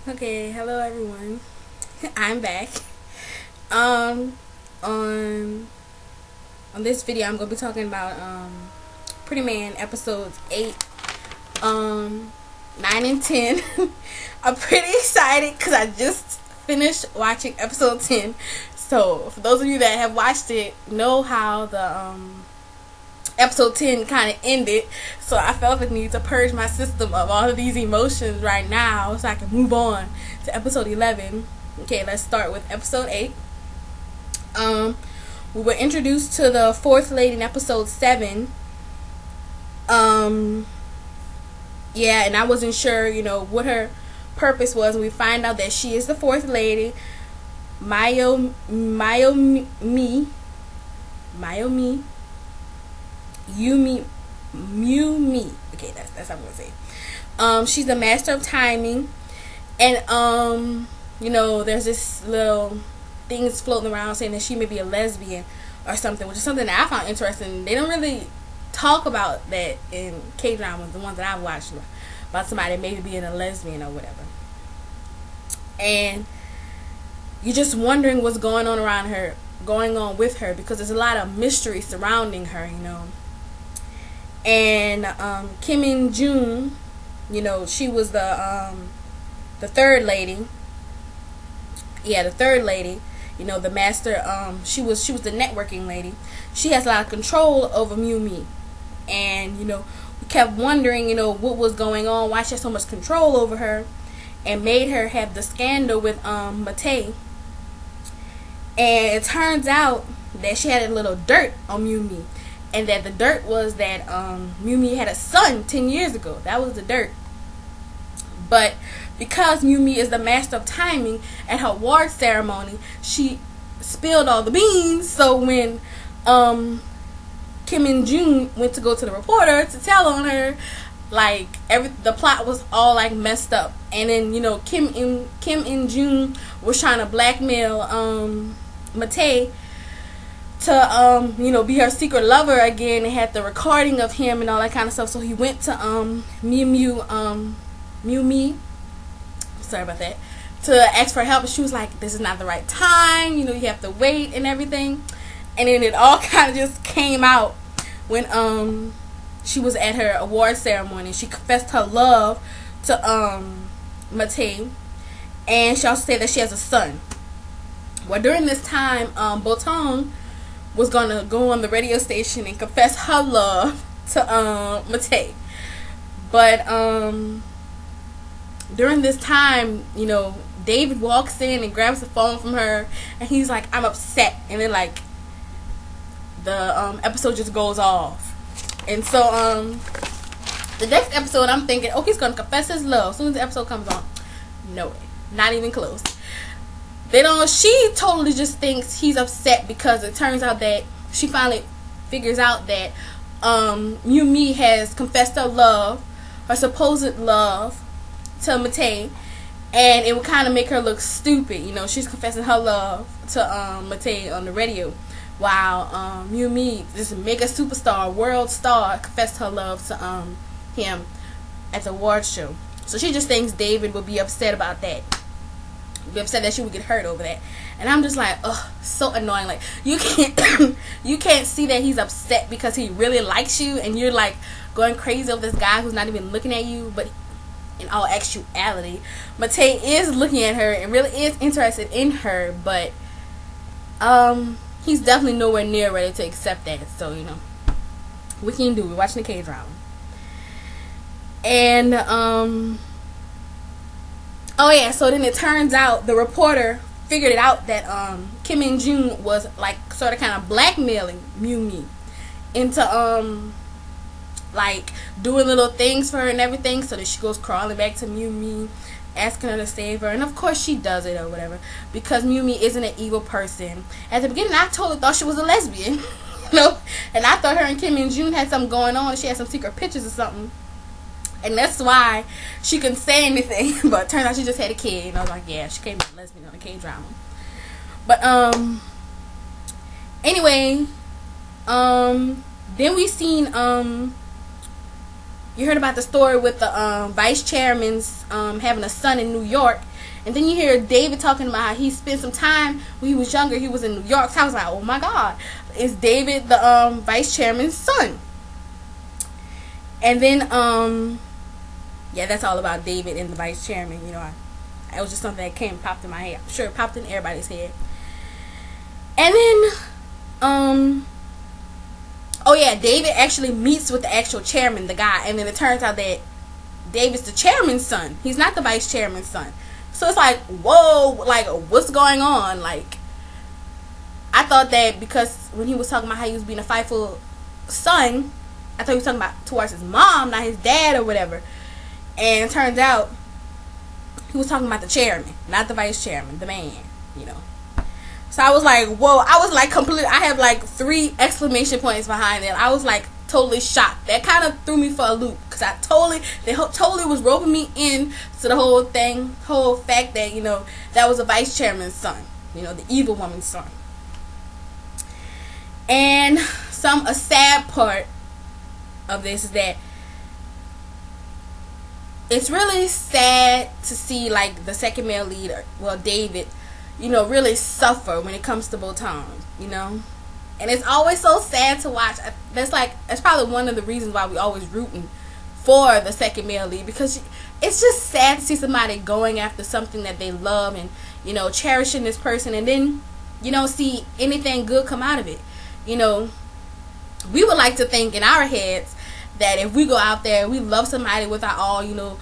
Okay, hello everyone. I'm back. Um, on this video, I'm gonna be talking about Pretty Man episodes 8, 9, and 10. I'm pretty excited because I just finished watching episode 10. So for those of you that have watched it, know how the episode 10 kind of ended, so I felt the need to purge my system of all of these emotions right now so I can move on to episode 11. Okay, let's start with episode 8. We were introduced to the fourth lady in episode 7. Yeah, and I wasn't sure, what her purpose was. We find out that she is the fourth lady, Mayumi. Yumi. Okay, that's how I'm gonna say. She's the master of timing, and there's this little things floating around saying that she may be a lesbian or something, which is something that I found interesting. They don't really talk about that in K-dramas, the ones that I've watched, about somebody maybe being a lesbian or whatever. And you're just wondering what's going on with her, because there's a lot of mystery surrounding her, And Kim In June, she was the third lady. Yeah, the third lady. The master. She was the networking lady. She has a lot of control over Miu, and we kept wondering, what was going on, why she had so much control over her, and made her have the scandal with Matei. And it turns out that she had a little dirt on Miu, and that the dirt was that Miu had a son 10 years ago. That was the dirt. But because Miu is the master of timing, at her award ceremony, she spilled all the beans. So when Kim In June went to go to the reporter to tell on her, the plot was all messed up. And then Kim In June was trying to blackmail Matei to be her secret lover again, and had the recording of him and all that kind of stuff. So he went to Miu, sorry about that, to ask for help, and she was like, this is not the right time, you have to wait and everything. And then it all kind of just came out when she was at her award ceremony. She confessed her love to Matei, and she also said that she has a son. Well, during this time, Botan was gonna go on the radio station and confess her love to Matei, but during this time, David walks in and grabs the phone from her, and he's like, I'm upset. And then the episode just goes off. And so the next episode, I'm thinking, oh, he's gonna confess his love as soon as the episode comes on. No way, not even close. She totally just thinks he's upset because it turns out that she finally figures out that Miu has confessed her love, her supposed love, to Matei, and it would kind of make her look stupid. She's confessing her love to Matei on the radio, while Miu, this mega superstar, world star, confessed her love to him at the award show. So she just thinks David would be upset about that. Be upset that she would get hurt over that. And I'm just like, ugh, so annoying. You can't you can't see that he's upset because he really likes you, and you're going crazy over this guy who's not even looking at you. But in all actuality, Matei is looking at her and really is interested in her, but he's definitely nowhere near ready to accept that. So what can you do? We're watching the K-drama. And oh yeah, so then it turns out the reporter figured it out that Kim In June was sort of kind of blackmailing Miu into doing little things for her and everything, so that she goes crawling back to Miu, asking her to save her. And of course she does it or whatever, because Miu isn't an evil person. At the beginning, I totally thought she was a lesbian, and I thought her and Kim In June had something going on, and she had some secret pictures or something. And that's why she couldn't say anything. But it turned out she just had a kid. And I was like, yeah, she came as a lesbian on a K-drama. But, anyway, then we seen, you heard about the story with the vice chairman's having a son in New York. And then you hear David talking about how he spent some time when he was younger. He was in New York. So I was like, oh my God, is David the vice chairman's son? And then yeah, that's all about David and the vice chairman. You know, it was just something that popped in my head. I'm sure it popped in everybody's head. And then oh yeah, David actually meets with the actual chairman, the guy, and then it turns out that David's the chairman's son. He's not the vice chairman's son. So it's like, whoa, like, what's going on? Like, I thought that because when he was talking about how he was being a faithful son, I thought he was talking about towards his mom, not his dad or whatever. And it turns out he was talking about the chairman, not the vice chairman, the man, you know. So I was like, whoa. I was like I have like 3 exclamation points behind it. I was like totally shocked. That kind of threw me for a loop because they totally was roping me in to the whole fact that, you know, that was a vice chairman's son, you know, the evil woman's son. And a sad part of this is that it's really sad to see like the second male leader, well, David, you know, really suffer when it comes to Botong, you know. And it's always so sad to watch. That's probably one of the reasons why we always rooting for the second male lead, because it's just sad to see somebody going after something that they love and, you know, cherishing this person, and then you don't see anything good come out of it. You know, we would like to think in our heads that if we go out there, we love somebody with our all, you know,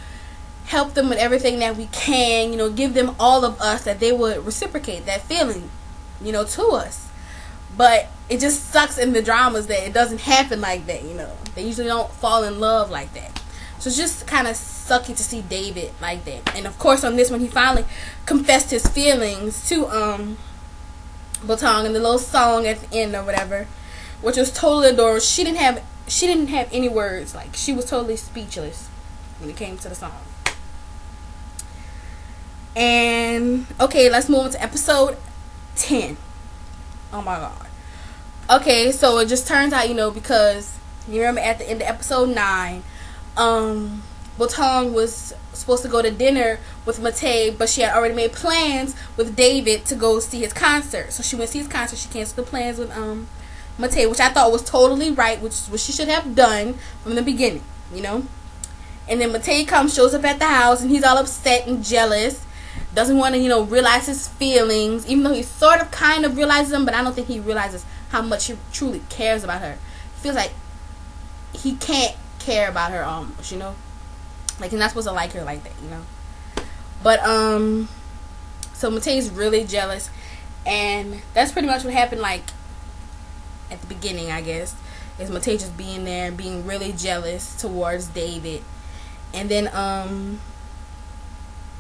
help them with everything that we can, you know, give them all of us, that they would reciprocate that feeling, you know, to us. But it just sucks in the dramas that it doesn't happen like that, you know. They usually don't fall in love like that. So it's just kind of sucky to see David like that. And of course on this one, he finally confessed his feelings to Botong in the little song at the end or whatever, which was totally adorable. She didn't have any words. Like, she was totally speechless when it came to the song. And okay, let's move on to episode 10. Oh my God. Okay, so it just turns out, you know, because you remember at the end of episode 9, Botong was supposed to go to dinner with Matei, but she had already made plans with David to go see his concert. So she went to see his concert. She canceled the plans with Matei, which I thought was totally right, which is what she should have done from the beginning, you know. And then Matei shows up at the house, and he's all upset and jealous. Doesn't want to, you know, realize his feelings, even though he sort of kind of realizes them, but I don't think he realizes how much he truly cares about her. He feels like he can't care about her almost, you know. Like, he's not supposed to like her like that, you know. But so Matei's really jealous, and that's pretty much what happened, like, at the beginning, I guess, is Matei just being there, being really jealous towards David. And then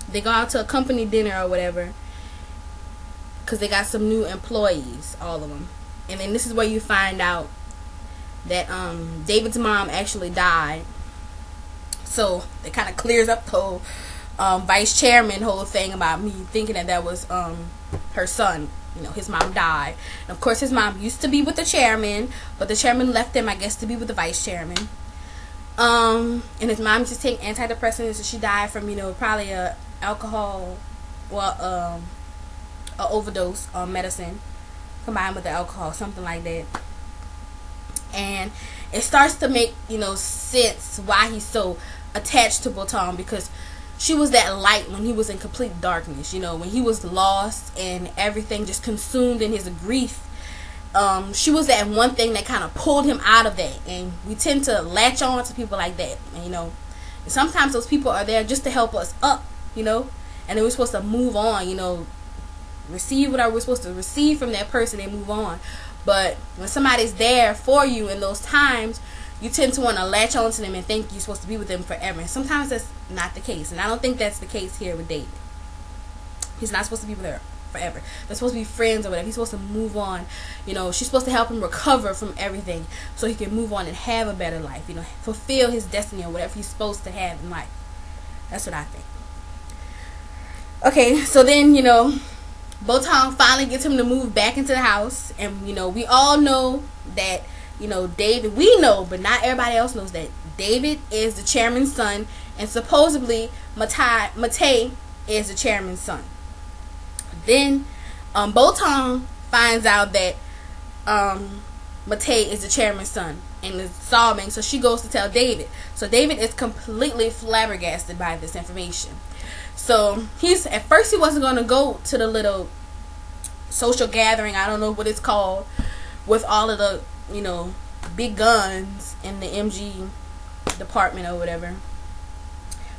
they go out to a company dinner or whatever, because they got some new employees, all of them. And then this is where you find out that David's mom actually died. So it kind of clears up the whole vice chairman whole thing about me thinking that was her son. You know, his mom died. And of course, his mom used to be with the chairman, but the chairman left him, I guess, to be with the vice chairman. And his mom used to take antidepressants, and she died from, you know, probably a overdose on medicine combined with the alcohol, something like that. And it starts to make, you know, sense why he's so attached to Botong, because she was that light when he was in complete darkness, you know, when he was lost and everything just consumed in his grief. She was that one thing that kind of pulled him out of that, and we tend to latch on to people like that, and, you know, and sometimes those people are there just to help us up, you know, and then we're supposed to move on, you know, receive whatever we're supposed to receive from that person and move on. But when somebody's there for you in those times, you tend to want to latch on to them and think you're supposed to be with them forever. And sometimes that's not the case, and I don't think that's the case here with David. He's not supposed to be with her forever. They're supposed to be friends or whatever. He's supposed to move on. You know, she's supposed to help him recover from everything so he can move on and have a better life, you know, fulfill his destiny or whatever he's supposed to have in life. That's what I think. Okay, so then, you know, Botong finally gets him to move back into the house, and, you know, we all know that, you know, David, we know, but not everybody else knows, that David is the chairman's son, and supposedly Matei, you know, is the chairman's son. Then Botong finds out that Matei is the chairman's son and is sobbing, so she goes to tell David. So David is completely flabbergasted by this information. So at first he wasn't going to go to the little social gathering, I don't know what it's called, with all of the, you know, big guns in the MG department or whatever.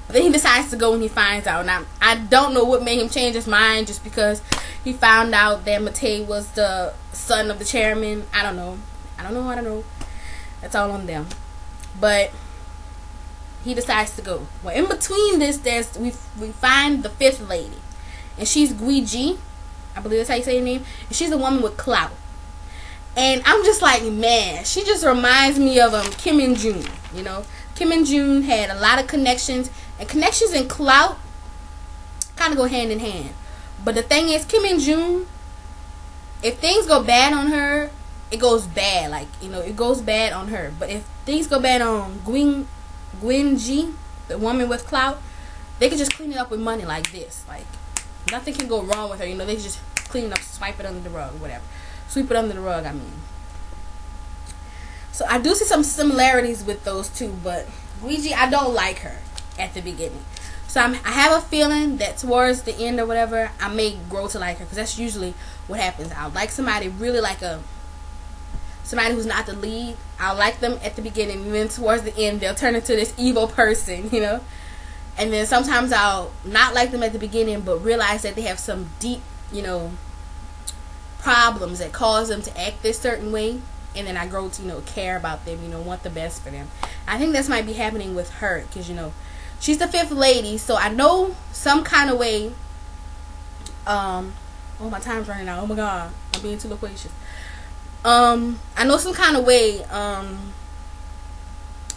But then he decides to go when he finds out. Now, I don't know what made him change his mind, just because he found out that Matei was the son of the chairman. I don't know. That's all on them. But he decides to go. Well, in between this, we find the fifth lady. And she's Guiji. I believe that's how you say her name. And she's a woman with clout. And I'm just like, man, she just reminds me of Kim and June, you know. Kim and June had a lot of connections. And connections and clout kind of go hand in hand. But the thing is, Kim and June, if things go bad on her, it goes bad. Like, you know, it goes bad on her. But if things go bad on Guiji, the woman with clout, they can just clean it up with money like this. Like, nothing can go wrong with her. You know, they can just clean it up, swipe it under the rug, whatever. Sweep it under the rug, I mean. So I do see some similarities with those two, but Guiji, I don't like her at the beginning. So I have a feeling that towards the end or whatever, I may grow to like her, because that's usually what happens. I'll like somebody really like somebody who's not the lead. I'll like them at the beginning, and then towards the end, they'll turn into this evil person, you know. And then sometimes I'll not like them at the beginning, but realize that they have some deep, you know, problems that cause them to act this certain way. And then I grow to, you know, care about them, you know, want the best for them. I think this might be happening with her, because, you know, she's the fifth lady, so I know some kind of way. Oh, my time's running out. Oh my God, I'm being too loquacious. I know some kind of way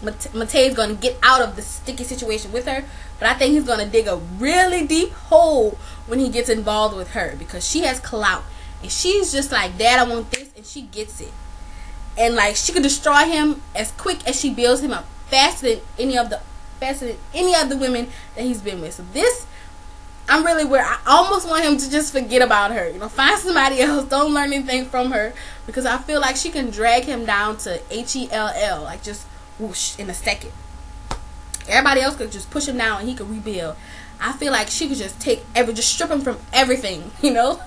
Matei's gonna get out of the sticky situation with her, but I think he's gonna dig a really deep hole when he gets involved with her, because she has clout and she's just like, Dad, I want this, and she gets it. And like, she could destroy him as quick as she builds him up, faster than any of the women that he's been with. So this, I'm really where I almost want him to just forget about her. You know, find somebody else. Don't learn anything from her, because I feel like she can drag him down to HELL, like just whoosh in a second. Everybody else could just push him down and he could rebuild. I feel like she could just just strip him from everything, you know.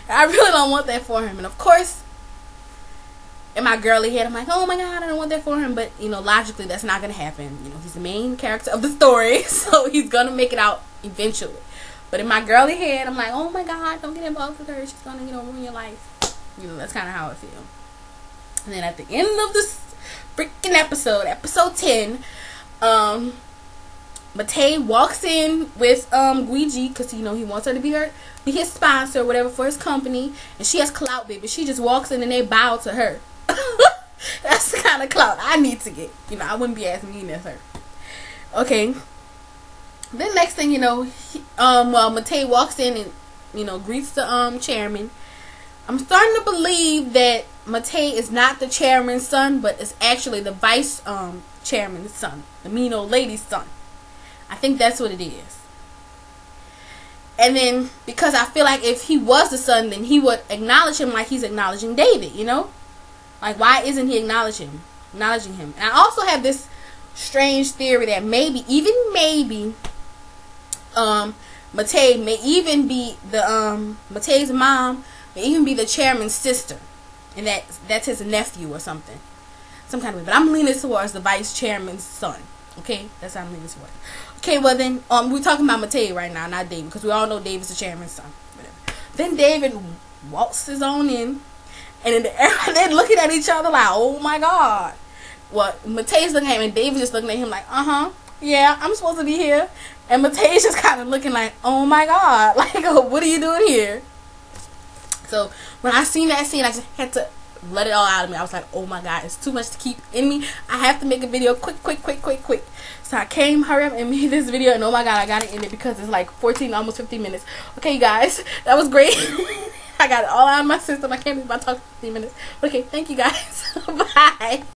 I really don't want that for him. And of course, in my girly head, I'm like, oh my God, I don't want that for him. But, you know, logically, that's not going to happen. You know, he's the main character of the story, so he's going to make it out eventually. But in my girly head, I'm like, oh my God, don't get involved with her. She's going to, you know, ruin your life. You know, that's kind of how I feel. And then at the end of this freaking episode 10, Matei walks in with Guiji, because, you know, he wants her to be his sponsor or whatever for his company. And she has clout, baby. She just walks in and they bow to her. That's the kind of clout I need to get. You know, I wouldn't be as mean as her. Okay. Then next thing you know, Matei walks in and, you know, greets the chairman. I'm starting to believe that Matei is not the chairman's son, but it's actually the vice chairman's son, the mean old lady's son. I think that's what it is. And then, because I feel like if he was the son, then he would acknowledge him like he's acknowledging David, you know? Like, why isn't he acknowledging him? And I also have this strange theory that maybe Matei may even be Matei's mom may even be the chairman's sister, and that's his nephew or something, some kind of way. But I'm leaning towards the vice chairman's son. Okay, that's how I'm leaning towards. Okay, well then, we're talking about Matei right now, not David, because we all know David's the chairman's son. Whatever. Then David waltzes on in, and then they're looking at each other like, oh my God. Well, Matei's looking at him, and David's just looking at him like, yeah, I'm supposed to be here. And Matei's just kind of looking like, oh my God, like, what are you doing here? So when I seen that scene, I just had to let it all out of me. I was like, oh my God, it's too much to keep in me. I have to make a video quick. So I came, hurry up, and made this video. And oh my God, I got to end it because it's like 14, almost 15 minutes. Okay, you guys, that was great. I got it all out of my system. I can't believe I talked 15 minutes. Okay, thank you guys. Bye.